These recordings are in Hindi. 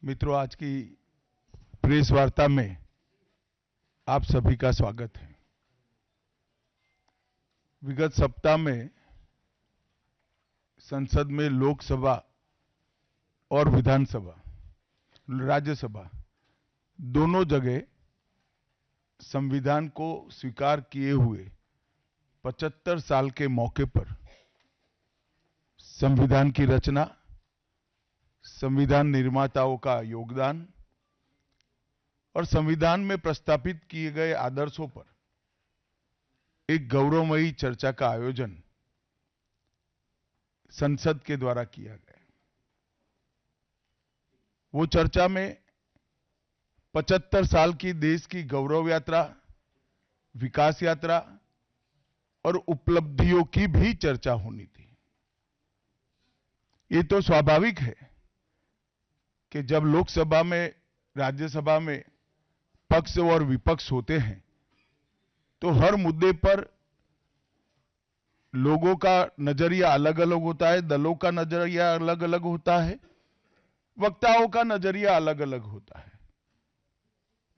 मित्रों, आज की प्रेस वार्ता में आप सभी का स्वागत है। विगत सप्ताह में संसद में लोकसभा और विधानसभा, राज्यसभा दोनों जगह संविधान को स्वीकार किए हुए 75 साल के मौके पर संविधान की रचना, संविधान निर्माताओं का योगदान और संविधान में प्रस्तावित किए गए आदर्शों पर एक गौरवमयी चर्चा का आयोजन संसद के द्वारा किया गया। वो चर्चा में 75 साल की देश की गौरव यात्रा, विकास यात्रा और उपलब्धियों की भी चर्चा होनी थी। ये तो स्वाभाविक है कि जब लोकसभा में, राज्यसभा में पक्ष और विपक्ष होते हैं तो हर मुद्दे पर लोगों का नजरिया अलग अलग होता है, दलों का नजरिया अलग अलग होता है, वक्ताओं का नजरिया अलग अलग होता है।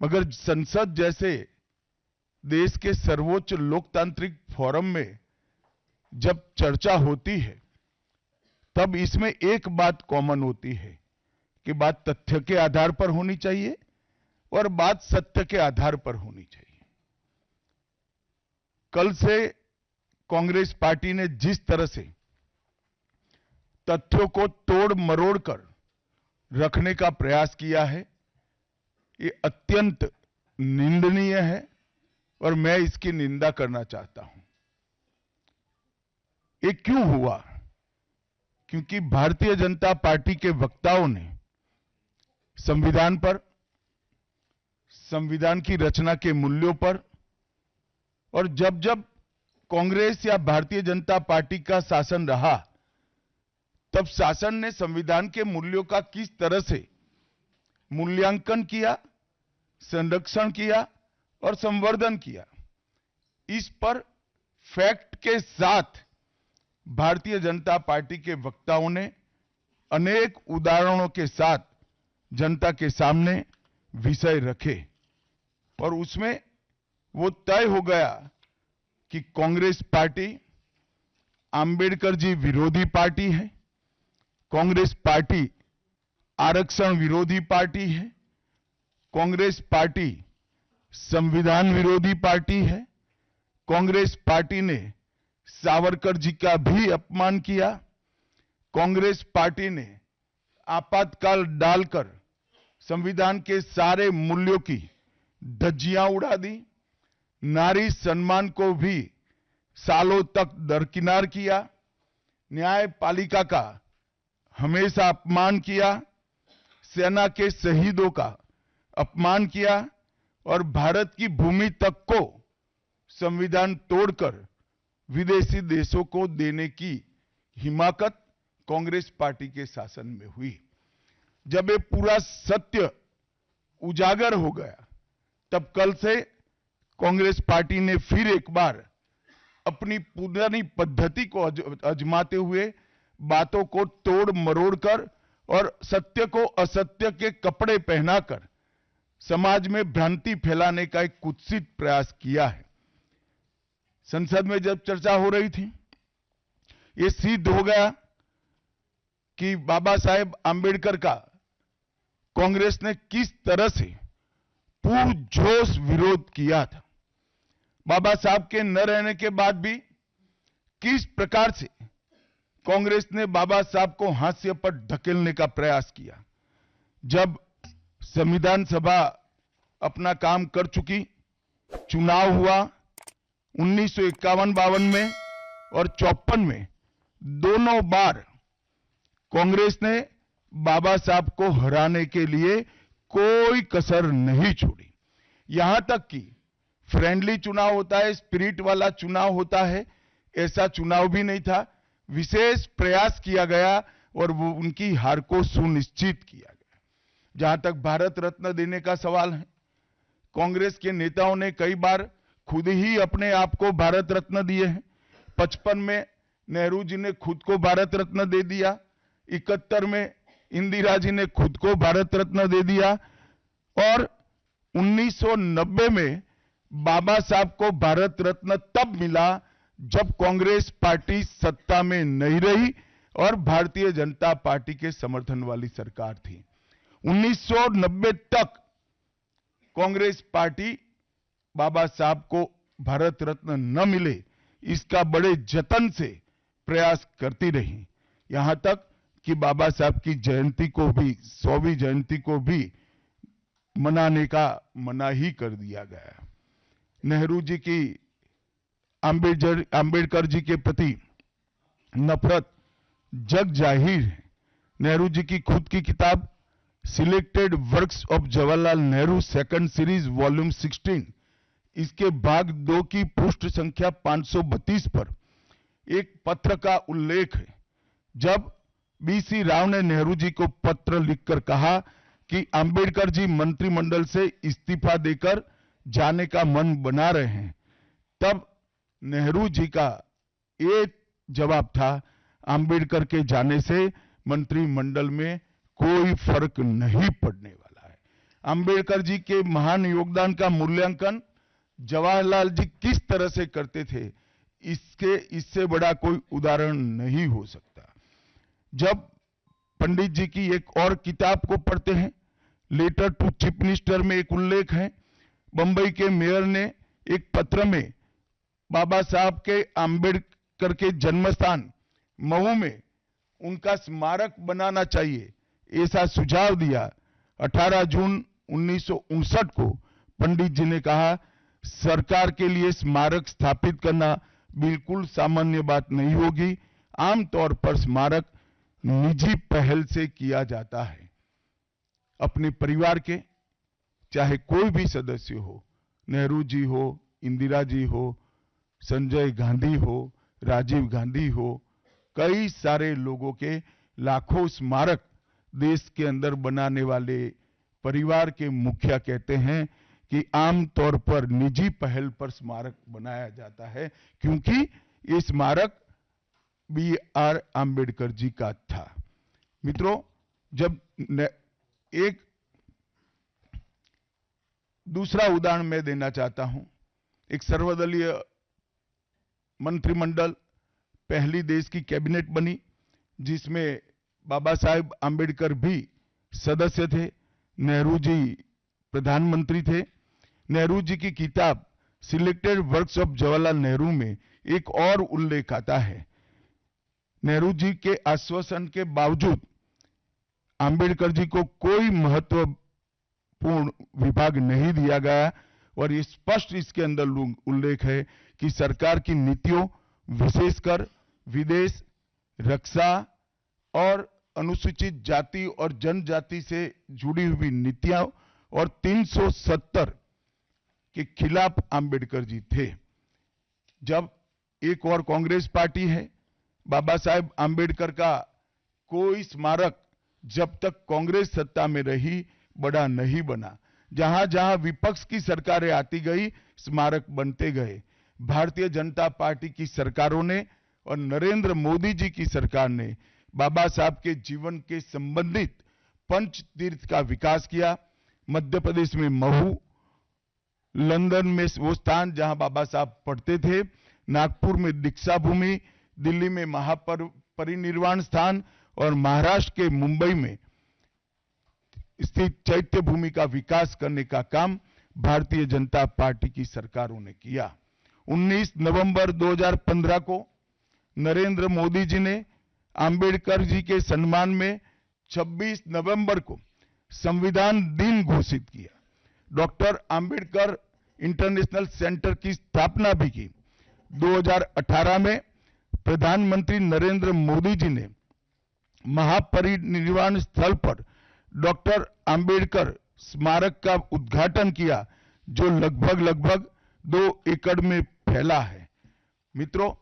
मगर संसद जैसे देश के सर्वोच्च लोकतांत्रिक फोरम में जब चर्चा होती है तब इसमें एक बात कॉमन होती है कि बात तथ्य के आधार पर होनी चाहिए और बात सत्य के आधार पर होनी चाहिए। कल से कांग्रेस पार्टी ने जिस तरह से तथ्यों को तोड़ मरोड़ कर रखने का प्रयास किया है, ये अत्यंत निंदनीय है और मैं इसकी निंदा करना चाहता हूं। ये क्यों हुआ? क्योंकि भारतीय जनता पार्टी के वक्ताओं ने संविधान पर, संविधान की रचना के मूल्यों पर और जब जब कांग्रेस या भारतीय जनता पार्टी का शासन रहा तब शासन ने संविधान के मूल्यों का किस तरह से मूल्यांकन किया, संरक्षण किया और संवर्धन किया, इस पर फैक्ट के साथ भारतीय जनता पार्टी के वक्ताओं ने अनेक उदाहरणों के साथ जनता के सामने विषय रखे और उसमें वो तय हो गया कि कांग्रेस पार्टी आंबेडकर जी विरोधी पार्टी है, कांग्रेस पार्टी आरक्षण विरोधी पार्टी है, कांग्रेस पार्टी संविधान विरोधी पार्टी है, कांग्रेस पार्टी ने सावरकर जी का भी अपमान किया, कांग्रेस पार्टी ने आपातकाल डालकर संविधान के सारे मूल्यों की धज्जियां उड़ा दी, नारी सम्मान को भी सालों तक दरकिनार किया, न्यायपालिका का हमेशा अपमान किया, सेना के शहीदों का अपमान किया और भारत की भूमि तक को संविधान तोड़कर विदेशी देशों को देने की हिमाकत कांग्रेस पार्टी के शासन में हुई। जब ये पूरा सत्य उजागर हो गया तब कल से कांग्रेस पार्टी ने फिर एक बार अपनी पुरानी पद्धति को आजमाते हुए बातों को तोड़ मरोड़ कर और सत्य को असत्य के कपड़े पहनाकर समाज में भ्रांति फैलाने का एक कुत्सित प्रयास किया है। संसद में जब चर्चा हो रही थी, ये सिद्ध हो गया कि बाबा साहेब आंबेडकर का कांग्रेस ने किस तरह से पुरजोश विरोध किया था। बाबा साहब के न रहने के बाद भी किस प्रकार से कांग्रेस ने बाबा साहब को हाशिए पर ढकेलने का प्रयास किया। जब संविधान सभा अपना काम कर चुकी, चुनाव हुआ 1951-52 में और 54 में, दोनों बार कांग्रेस ने बाबा साहब को हराने के लिए कोई कसर नहीं छोड़ी। यहां तक कि फ्रेंडली चुनाव होता है, स्पिरिट वाला चुनाव होता है, ऐसा चुनाव भी नहीं था। विशेष प्रयास किया गया और वो उनकी हार को सुनिश्चित किया गया। जहां तक भारत रत्न देने का सवाल है, कांग्रेस के नेताओं ने कई बार खुद ही अपने आप को भारत रत्न दिए हैं। 55 में नेहरू जी ने खुद को भारत रत्न दे दिया, 71 में इंदिरा जी ने खुद को भारत रत्न दे दिया और 1990 में बाबा साहब को भारत रत्न तब मिला जब कांग्रेस पार्टी सत्ता में नहीं रही और भारतीय जनता पार्टी के समर्थन वाली सरकार थी। 1990 तक कांग्रेस पार्टी बाबा साहब को भारत रत्न न मिले इसका बड़े जतन से प्रयास करती रही, यहां तक कि बाबा साहब की जयंती को भी 100वीं जयंती को भी मनाने का मना ही कर दिया गया। नेहरू जी की अंबेडकर जी के प्रति नफरत जग जाहिर है। नेहरू जी की खुद की किताब selected works of Jawaharlal Nehru second series volume 16 इसके भाग 2 की पृष्ठ संख्या 532 पर एक पत्र का उल्लेख है, जब बीसी राव ने नेहरू जी को पत्र लिखकर कहा कि अंबेडकर जी मंत्रिमंडल से इस्तीफा देकर जाने का मन बना रहे हैं, तब नेहरू जी का एक जवाब था, अंबेडकर के जाने से मंत्रिमंडल में कोई फर्क नहीं पड़ने वाला है। अंबेडकर जी के महान योगदान का मूल्यांकन जवाहरलाल जी किस तरह से करते थे, इससे बड़ा कोई उदाहरण नहीं हो सकता। जब पंडित जी की एक और किताब को पढ़ते हैं, लेटर टू चीफ मिनिस्टर में एक उल्लेख है, बंबई के मेयर ने एक पत्र में बाबा साहब के अंबेडकर के जन्मस्थान महू में उनका स्मारक बनाना चाहिए ऐसा सुझाव दिया। 18 जून 1959 को पंडित जी ने कहा, सरकार के लिए स्मारक स्थापित करना बिल्कुल सामान्य बात नहीं होगी, आमतौर पर स्मारक निजी पहल से किया जाता है। अपने परिवार के चाहे कोई भी सदस्य हो, नेहरू जी हो, इंदिरा जी हो, संजय गांधी हो, राजीव गांधी हो, कई सारे लोगों के लाखों स्मारक देश के अंदर बनाने वाले परिवार के मुखिया कहते हैं कि आमतौर पर निजी पहल पर स्मारक बनाया जाता है, क्योंकि ये स्मारक B.R. आम्बेडकर जी का था। मित्रों, जब एक दूसरा उदाहरण मैं देना चाहता हूं, एक सर्वदलीय मंत्रिमंडल पहली देश की कैबिनेट बनी जिसमें बाबा साहेब आम्बेडकर भी सदस्य थे, नेहरू जी प्रधानमंत्री थे। नेहरू जी की किताब selected works of Jawaharlal Nehru में एक और उल्लेख आता है, नेहरू जी के आश्वासन के बावजूद आम्बेडकर जी को कोई महत्वपूर्ण विभाग नहीं दिया गया और ये स्पष्ट इसके अंदर उल्लेख है कि सरकार की नीतियों, विशेषकर विदेश, रक्षा और अनुसूचित जाति और जनजाति से जुड़ी हुई नीतियां और 370 के खिलाफ आम्बेडकर जी थे। जब एक और कांग्रेस पार्टी है, बाबा साहेब आम्बेडकर का कोई स्मारक जब तक कांग्रेस सत्ता में रही बड़ा नहीं बना। जहां जहां विपक्ष की सरकारें आती गई, स्मारक बनते गए। भारतीय जनता पार्टी की सरकारों ने और नरेंद्र मोदी जी की सरकार ने बाबा साहब के जीवन के संबंधित पंच तीर्थ का विकास किया। मध्य प्रदेश में महू, लंदन में वो स्थान जहां बाबा साहब पढ़ते थे, नागपुर में दीक्षा भूमि, दिल्ली में महापरिनिर्वाण स्थान और महाराष्ट्र के मुंबई में स्थित चैत्य भूमि का विकास करने का काम भारतीय जनता पार्टी की सरकारों ने किया। 19 नवंबर 2015 को नरेंद्र मोदी जी ने आम्बेडकर जी के सम्मान में 26 नवंबर को संविधान दिन घोषित किया। डॉक्टर आम्बेडकर इंटरनेशनल सेंटर की स्थापना भी की। 2018 में प्रधानमंत्री नरेंद्र मोदी जी ने महापरिनिर्वाण स्थल पर डॉक्टर आम्बेडकर स्मारक का उद्घाटन किया, जो लगभग 2 एकड़ में फैला है। मित्रों,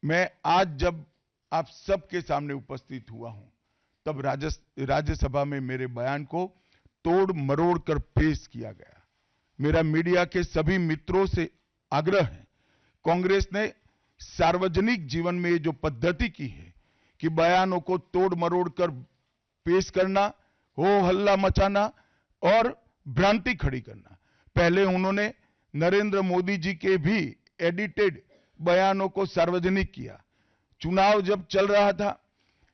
मैं आज जब आप सबके सामने उपस्थित हुआ हूं, तब राज्यसभा में मेरे बयान को तोड़ मरोड़ कर पेश किया गया। मेरा मीडिया के सभी मित्रों से आग्रह है, कांग्रेस ने सार्वजनिक जीवन में जो पद्धति की है कि बयानों को तोड़ मरोड़ कर पेश करना, हो हल्ला मचाना और भ्रांति खड़ी करना। पहले उन्होंने नरेंद्र मोदी जी के भी एडिटेड बयानों को सार्वजनिक किया। चुनाव जब चल रहा था,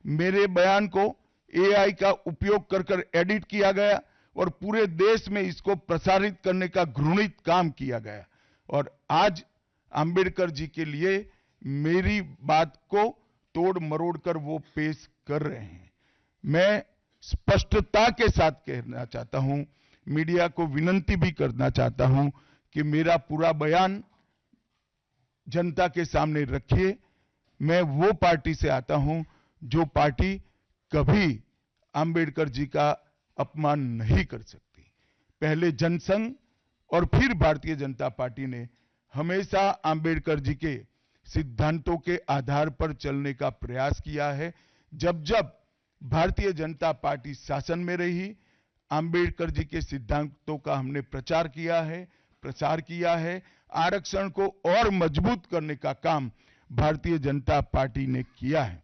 मेरे बयान को एआई का उपयोग कर एडिट किया गया और पूरे देश में इसको प्रसारित करने का घृणित काम किया गया। और आज अंबेडकर जी के लिए मेरी बात को तोड़ मरोड़ कर वो पेश कर रहे हैं। मैं स्पष्टता के साथ कहना चाहता हूं, मीडिया को विनती भी करना चाहता हूं कि मेरा पूरा बयान जनता के सामने रखिए। मैं वो पार्टी से आता हूं जो पार्टी कभी अंबेडकर जी का अपमान नहीं कर सकती। पहले जनसंघ और फिर भारतीय जनता पार्टी ने हमेशा अंबेडकर जी के सिद्धांतों के आधार पर चलने का प्रयास किया है। जब जब भारतीय जनता पार्टी शासन में रही, अंबेडकर जी के सिद्धांतों का हमने प्रचार किया है। आरक्षण को और मजबूत करने का काम भारतीय जनता पार्टी ने किया है।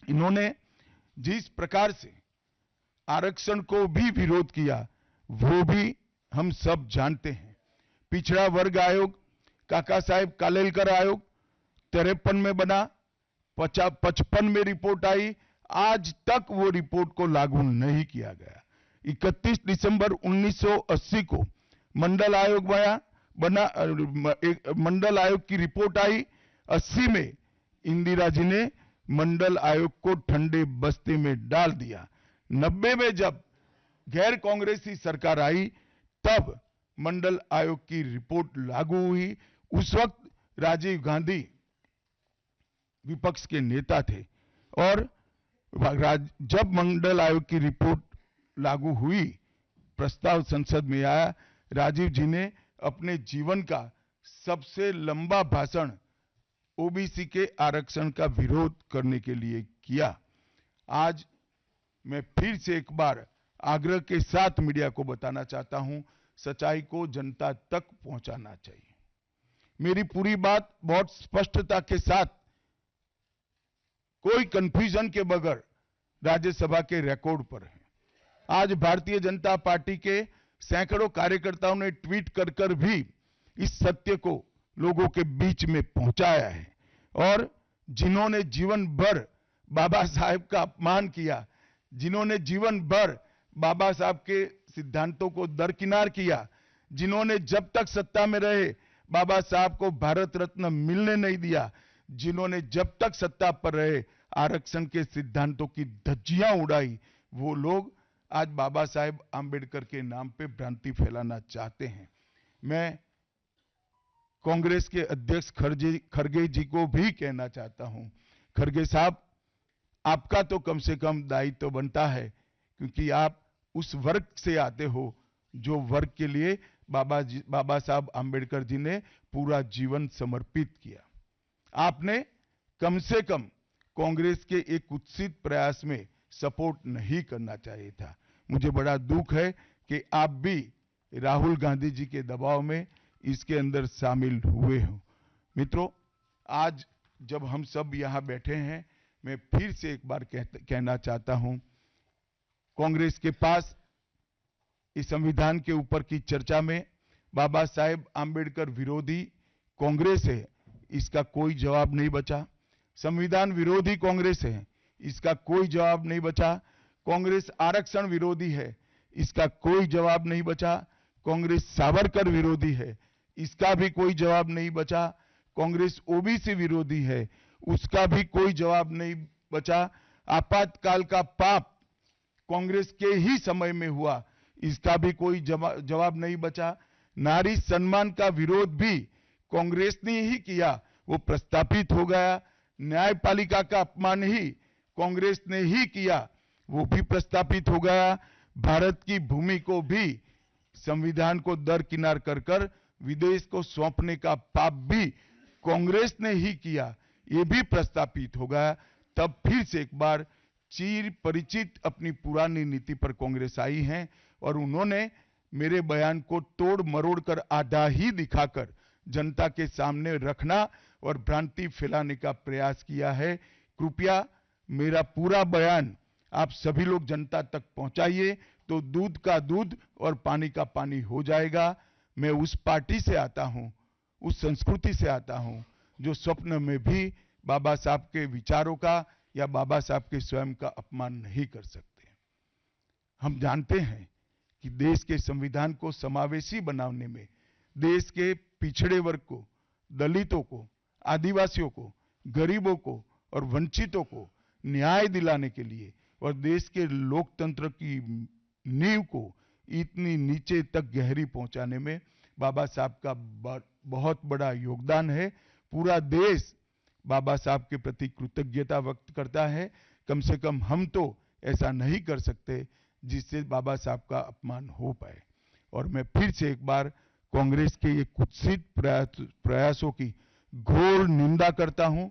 इन्होंने जिस प्रकार से आरक्षण को भी विरोध किया, वो भी हम सब जानते हैं। पिछड़ा वर्ग आयोग, काका साहेब कालेलकर आयोग 53 में बना, 55 में रिपोर्ट आई, आज तक वो रिपोर्ट को लागू नहीं किया गया। 31 दिसंबर 1980 को मंडल आयोग बना, मंडल आयोग की रिपोर्ट आई। 80 में इंदिरा जी ने मंडल आयोग को ठंडे बस्ते में डाल दिया। 90 में जब गैर कांग्रेसी सरकार आई, तब मंडल आयोग की रिपोर्ट लागू हुई। उस वक्त राजीव गांधी विपक्ष के नेता थे और जब मंडल आयोग की रिपोर्ट लागू हुई, प्रस्ताव संसद में आया, राजीव जी ने अपने जीवन का सबसे लंबा भाषण ओबीसी के आरक्षण का विरोध करने के लिए किया। आज मैं फिर से एक बार आग्रह के साथ मीडिया को बताना चाहता हूं, सच्चाई को जनता तक पहुंचाना चाहिए। मेरी पूरी बात बहुत स्पष्टता के साथ, कोई कंफ्यूजन के बगैर राज्यसभा के रिकॉर्ड पर है। आज भारतीय जनता पार्टी के सैकड़ों कार्यकर्ताओं ने ट्वीट कर भी इस सत्य को लोगों के बीच में पहुंचाया है। और जिन्होंने जीवन भर बाबा साहेब का अपमान किया, जिन्होंने जीवन भर बाबा साहब के सिद्धांतों को दरकिनार किया, जिन्होंने जब तक सत्ता में रहे बाबा साहब को भारत रत्न मिलने नहीं दिया, जिन्होंने जब तक सत्ता पर रहे आरक्षण के सिद्धांतों की धज्जियां उड़ाई, वो लोग आज बाबा साहेब आंबेडकर के नाम पे भ्रांति फैलाना चाहते हैं। मैं कांग्रेस के अध्यक्ष खड़गे जी को भी कहना चाहता हूं, खड़गे साहब, आपका तो कम से कम दायित्व बनता है, क्योंकि आप उस वर्ग से आते हो जो वर्ग के लिए बाबा साहब आंबेडकर जी ने पूरा जीवन समर्पित किया। आपने कम से कम कांग्रेस के एक कुत्सित प्रयास में सपोर्ट नहीं करना चाहिए था। मुझे बड़ा दुख है कि आप भी राहुल गांधी जी के दबाव में इसके अंदर शामिल हुए हो। मित्रों, आज जब हम सब यहां बैठे हैं, मैं फिर से एक बार कहना चाहता हूं, कांग्रेस के पास इस संविधान के ऊपर की चर्चा में बाबा साहेब आंबेडकर विरोधी कांग्रेस है, इसका कोई जवाब नहीं बचा। संविधान विरोधी कांग्रेस है, इसका कोई जवाब नहीं बचा। कांग्रेस आरक्षण विरोधी है, इसका कोई जवाब नहीं बचा। कांग्रेस सावरकर विरोधी है, इसका भी कोई जवाब नहीं बचा। कांग्रेस ओबीसी विरोधी है, उसका भी कोई जवाब नहीं बचा। आपातकाल का पाप कांग्रेस के ही समय में हुआ, इसका भी कोई जवाब नहीं बचा। नारी सम्मान का विरोध भी कांग्रेस ने ही किया, वो प्रस्तापित हो गया। न्यायपालिका का अपमान ही कांग्रेस ने ही किया, वो भी प्रस्तापित हो गया। भारत की भूमि को भी संविधान को दरकिनार कर विदेश को सौंपने का पाप भी कांग्रेस ने ही किया, ये भी प्रस्तापित हो गया। तब फिर से एक बार चिर परिचित अपनी पुरानी नीति पर कांग्रेस आई है और उन्होंने मेरे बयान को तोड़ मरोड़ कर आधा ही दिखाकर जनता के सामने रखना और भ्रांति फैलाने का प्रयास किया है। कृपया मेरा पूरा बयान आप सभी लोग जनता तक पहुंचाइए तो दूध का दूध और पानी का पानी हो जाएगा। मैं उस पार्टी से आता हूं, उस संस्कृति से आता हूं जो स्वप्न में भी बाबा साहब के विचारों का या बाबा साहब के स्वयं का अपमान नहीं कर सकते। हम जानते हैं कि देश के संविधान को समावेशी बनाने में देश के पिछड़े वर्ग को, दलितों को, आदिवासियों को, गरीबों को और वंचितों को न्याय दिलाने के लिए और देश के लोकतंत्र की नींव को इतनी नीचे तक गहरी पहुंचाने में बाबा साहब का बहुत बड़ा योगदान है। पूरा देश बाबा साहब के प्रति कृतज्ञता व्यक्त करता है। कम से कम हम तो ऐसा नहीं कर सकते जिससे बाबा साहब का अपमान हो पाए। और मैं फिर से एक बार कांग्रेस के ये कुत्सित प्रयासों की घोर निंदा करता हूं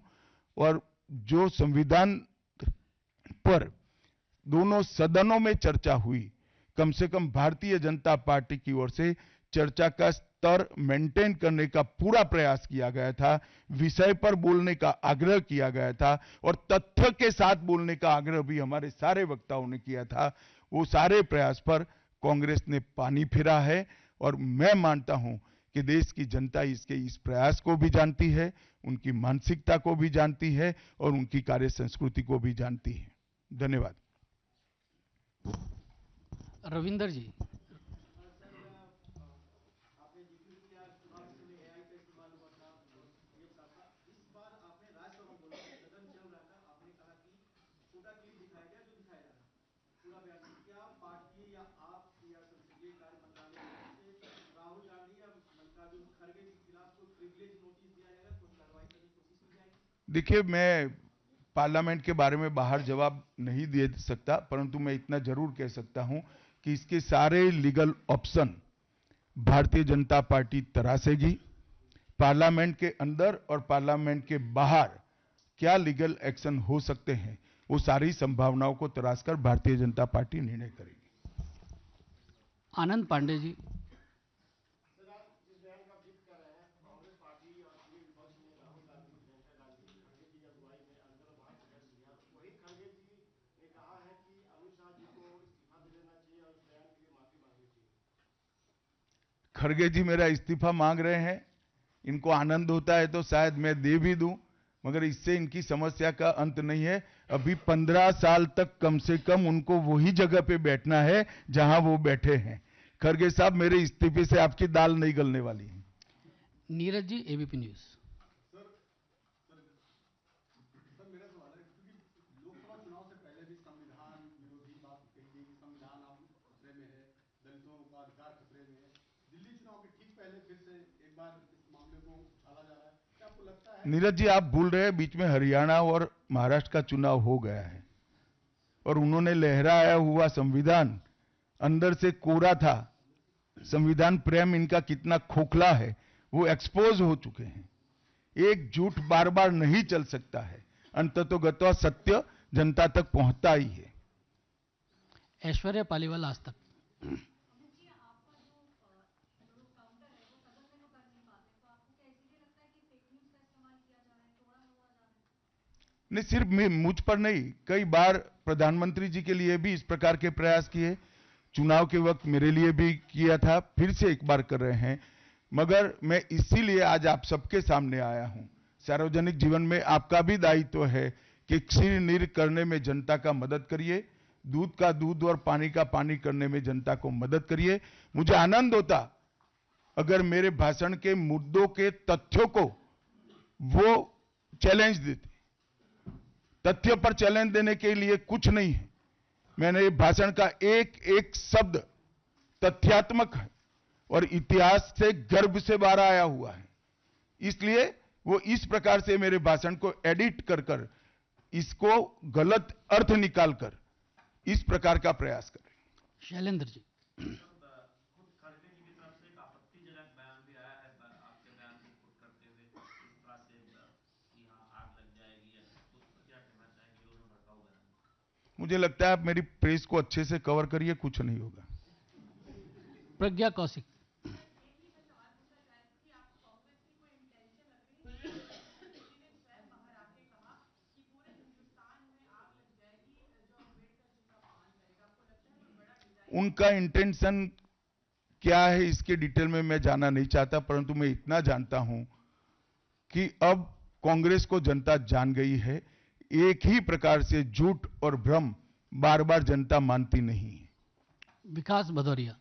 और जो संविधान पर दोनों सदनों में चर्चा हुई, कम से कम भारतीय जनता पार्टी की ओर से चर्चा का स्तर मेंटेन करने का पूरा प्रयास किया गया था, विषय पर बोलने का आग्रह किया गया था और तथ्य के साथ बोलने का आग्रह भी हमारे सारे वक्ताओं ने किया था। वो सारे प्रयास पर कांग्रेस ने पानी फिरा है और मैं मानता हूं कि देश की जनता इसके इस प्रयास को भी जानती है, उनकी मानसिकता को भी जानती है और उनकी कार्य संस्कृति को भी जानती है। धन्यवाद। रविंदर जी। देखिए, मैं पार्लियामेंट के बारे में बाहर जवाब नहीं दे सकता, परंतु मैं इतना जरूर कह सकता हूं कि इसके सारे legal option Bharatiya Janata party तरासेगी। Parliament के अंदर और पार्लियामेंट के बाहर क्या लीगल एक्शन हो सकते हैं, वो सारी संभावनाओं को तराशकर भारतीय जनता पार्टी निर्णय करेगी। आनंद पांडे जी। खड़गे जी मेरा इस्तीफा मांग रहे हैं, इनको आनंद होता है तो शायद मैं दे भी दूं, मगर इससे इनकी समस्या का अंत नहीं है। अभी 15 साल तक कम से कम उनको वही जगह पे बैठना है जहां वो बैठे हैं। खड़गे साहब, मेरे इस्तीफे से आपकी दाल नहीं गलने वाली है। Neeraj ji, ABP news. नीरज जी, आप भूल रहे हैं बीच में हरियाणा और महाराष्ट्र का चुनाव हो गया है और उन्होंने लहराया हुआ संविधान अंदर से कोरा था। संविधान प्रेम इनका कितना खोखला है वो एक्सपोज हो चुके हैं। एक झूठ बार बार नहीं चल सकता है, अंततोगत्वा सत्य जनता तक पहुंचता ही है। ऐश्वर्या पालीवाल, आज तक। नहीं, सिर्फ मुझ पर नहीं, कई बार प्रधानमंत्री जी के लिए भी इस प्रकार के प्रयास किए, चुनाव के वक्त मेरे लिए भी किया था, फिर से एक बार कर रहे हैं। मगर मैं इसीलिए आज आप सबके सामने आया हूं। सार्वजनिक जीवन में आपका भी दायित्व है कि क्षीर नीर करने में जनता का मदद करिए, दूध का दूध और पानी का पानी करने में जनता को मदद करिए। मुझे आनंद होता अगर मेरे भाषण के मुद्दों के तथ्यों को वो चैलेंज देते। तथ्य पर चैलेंज देने के लिए कुछ नहीं है। मैंने भाषण का एक एक शब्द तथ्यात्मक है और इतिहास से गर्भ से बाहर आया हुआ है, इसलिए वो इस प्रकार से मेरे भाषण को एडिट कर कर इसको गलत अर्थ निकालकर इस प्रकार का प्रयास करें। शैलेंद्र जी। मुझे लगता है आप मेरी प्रेस को अच्छे से कवर करिए, कुछ नहीं होगा। प्रज्ञा कौशिक। उनका इंटेंशन क्या है इसके डिटेल में मैं जाना नहीं चाहता, परंतु मैं इतना जानता हूं कि अब कांग्रेस को जनता जान गई है। एक ही प्रकार से झूठ और भ्रम बार बार जनता मानती नहीं है। विकास भदौरिया।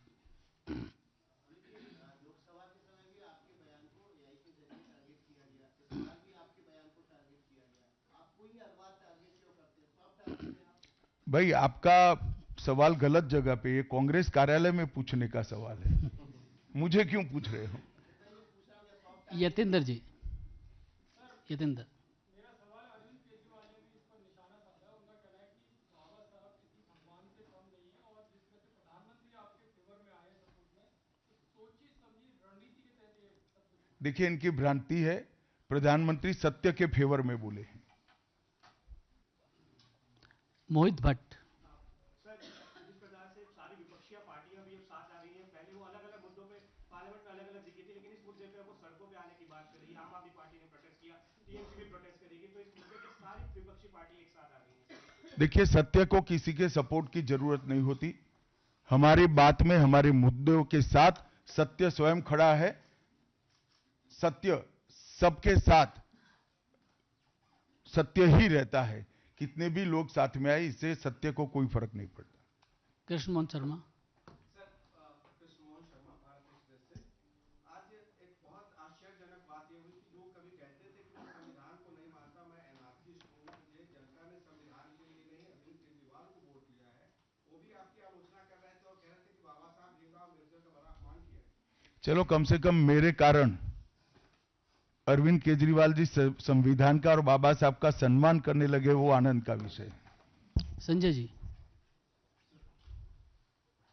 भाई आपका सवाल गलत जगह पे, ये कांग्रेस कार्यालय में पूछने का सवाल है, मुझे क्यों पूछ रहे हो? यतेंद्र जी, यतेंद्र। देखिए इनकी भ्रांति है, प्रधानमंत्री सत्य के फेवर में बोले हैं। मोहित भट्ट। सर, जिस प्रकार से सारी विपक्षी पार्टियां भी अब साथ आ रही हैं, पहले वो अलग अलग मुद्दों पे पार्लियामेंट में अलग अलग दिखी थी, लेकिन इस मुद्दे पे वो सड़कों पे आने की बात कर रही है। आम आदमी पार्टी ने प्रोटेस्ट किया, टीएमसी भी प्रोटेस्ट करेगी, तो इस मुद्दे पे सारी विपक्षी पार्टी एक साथ आ रही है। देखिए सत्य को किसी के सपोर्ट की जरूरत नहीं होती। हमारी बात में, हमारे मुद्दों के साथ सत्य स्वयं खड़ा है। सत्य सबके साथ सत्य ही रहता है, कितने भी लोग साथ में आए, इससे सत्य को कोई फर्क नहीं पड़ता। कृष्ण मोहन शर्मा। सर, कृष्ण मोहन शर्मा, भारत एक्सप्रेस से। आज एक बहुत आश्चर्यजनक बात ये हुई कि लोग कभी कहते थे कि मैं संविधान को नहीं मानता, मैं एनार्किस्ट हूँ, मुझे जनता ने संविधान के लिए नहीं अरविंद केजरीवाल को वोट दिया है, वो भी आपकी आलोचना कर रहे थे और कह रहे थे कि बाबा साहब भीमराव अम्बेडकर का बड़ा अपमान किया है। चलो कम से कम मेरे कारण अरविंद केजरीवाल जी संविधान का और बाबा साहब का सम्मान करने लगे, वो आनंद का विषय है। संजय जी।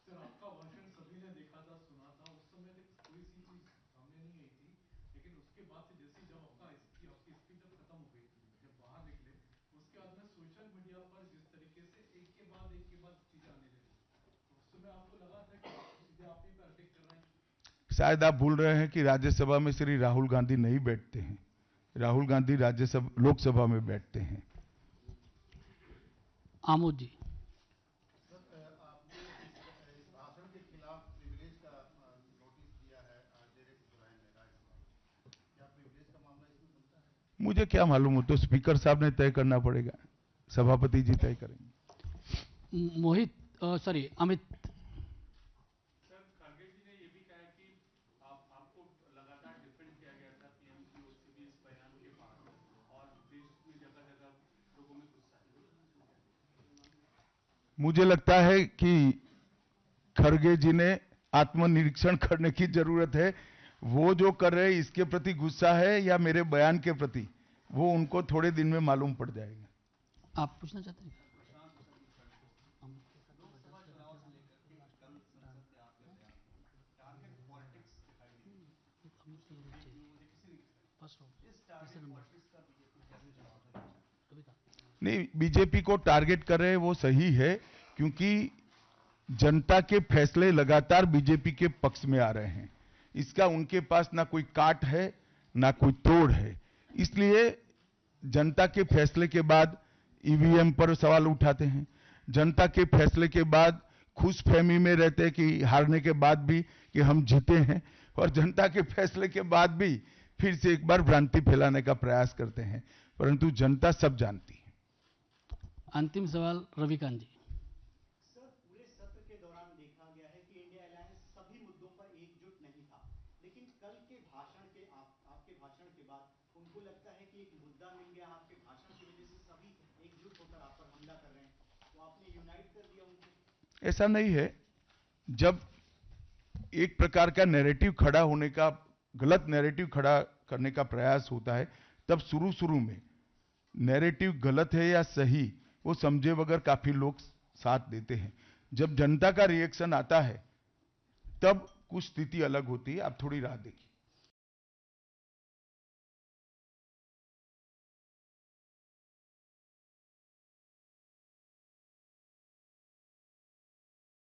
सर, आपका भाषण सभी ने देखा था, सुना था। उस समय तक कोई सी चीज सामने नहीं आई थी, लेकिन उसके बाद से जैसे जब आपकी स्पीच जब खत्म हो गई, जब बाहर निकले, उसके बाद में सोशल मीडिया पर जिस तरीके से एक के बाद चीजें आने लगी, तो उस समय आपको लगा था कि सीधे आप ही पे अटैक कर रहे हैं। शायद आप भूल रहे हैं कि राज्यसभा में श्री राहुल गांधी नहीं बैठते हैं। राहुल गांधी राज्यसभा लोकसभा में बैठते हैं। आमोद जी। सर, आपने इस भाषण के खिलाफ प्रिविलेज का नोटिस दिया है डायरेक्ट बुलाए ने राज्यसभा में। क्या प्रिविलेज का मामला इसमें बनता है? मुझे क्या मालूम, हो तो स्पीकर साहब ने तय करना पड़ेगा, सभापति जी तय करेंगे। अमित। सर, खड़गे जी ने ये भी कहा कि आपको लगातार डिफेंड किया गया था टीएमसी ओसीबी इस बयान के बाद, और देश में जगह जगह लोगों में गुस्सा है। मुझे लगता है कि खड़गे जी ने आत्मनिरीक्षण करने की जरूरत है। वो जो कर रहे हैं इसके प्रति गुस्सा है या मेरे बयान के प्रति, वो उनको थोड़े दिन में मालूम पड़ जाएगा। आप पूछना चाहते हैं? नहीं, बीजेपी को टारगेट कर रहे हैं वो सही है, क्योंकि जनता के फैसले लगातार बीजेपी के पक्ष में आ रहे हैं। इसका उनके पास ना कोई काट है ना कोई तोड़ है, इसलिए जनता के फैसले के बाद ईवीएम पर सवाल उठाते हैं। जनता के फैसले के बाद खुशफहमी में रहते हैं कि हारने के बाद भी कि हम जीते हैं, और जनता के फैसले के बाद भी फिर से एक बार भ्रांति फैलाने का प्रयास करते हैं, परंतु जनता सब जानती है। अंतिम सवाल रविकांत जी। सर, पूरे सत्र के दौरान देखा गया है कि इंडिया अलायंस सभी मुद्दों पर एकजुट नहीं था, लेकिन कल के भाषण के आपके भाषण के बाद उनको लगता है कि एक मुद्दा मिल गया, आपके भाषण की वजह से सभी एकजुट होकर आप पर हमला कर रहे हैं, तो आपने यूनाइट कर दिया उनको। ऐसा नहीं है। जब एक प्रकार का नैरेटिव खड़ा होने का, गलत नैरेटिव खड़ा करने का प्रयास होता है, तब शुरू शुरू में नैरेटिव गलत है या सही वो समझे बगैर काफी लोग साथ देते हैं। जब जनता का रिएक्शन आता है तब कुछ स्थिति अलग होती है। आप थोड़ी राह देखिए।